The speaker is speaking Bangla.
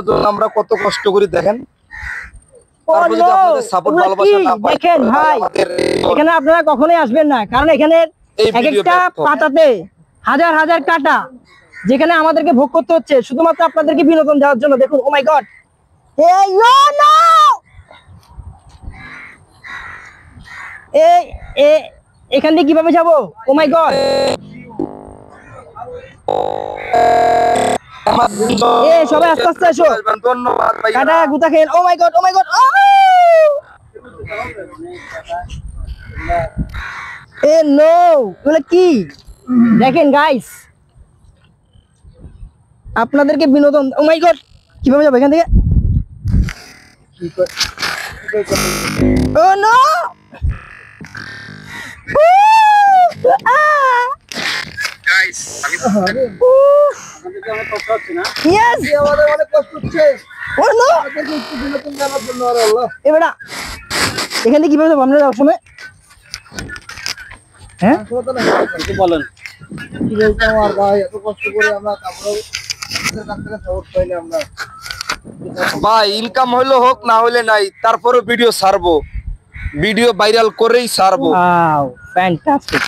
জন্য আমরা কত কষ্ট করি দেখেন। দেখেন ভাই, এখানে আপনারা কখনোই আসবেন না, কারণ এখানে এক একটা পাতাতে হাজার হাজার কাটা, যেখানে আমাদেরকে ভোগ করতে হচ্ছে শুধুমাত্র আপনাদেরকে বিনোদন দেওয়ার জন্য। দেখুন, ও মাই গড, এখান দিয়ে কিভাবে যাবো? ও মাই গড, সবাই আস্তে আস্তে এসো, কাটা গুতা খেয়ে। ও মাই গড, ও মাই গড, নো, এগুলো কি? দেখেন গাইস, আপনাদেরকে বিনোদন। ও মাই গড, কিভাবে যাবো এখান থেকে? ও নো, গাইস আমি আমাদের অনেক কষ্ট হচ্ছে না? ইয়েস, আমাদের অনেক কষ্ট হচ্ছে। ও নো, আমাদেরকে একটু বিনোদন দেওয়ার জন্য। আরে আল্লাহ, এবারে এখান থেকে কিভাবে যাবো আমরা যাওয়ার সময়? হ্যাঁ কি বলেন? কি বলতে আমার ভাই, এত কষ্ট করে আমরা তারপরে আমাদের কাছ থেকে সাপোর্ট পাইলে আমরা ভাই ইনকাম হইলো হোক না হইলে নাই, তারপরে ভিডিও ছাড়বো, ভিডিও ভাইরাল করেই ছাড়বো। Wow, fantastic.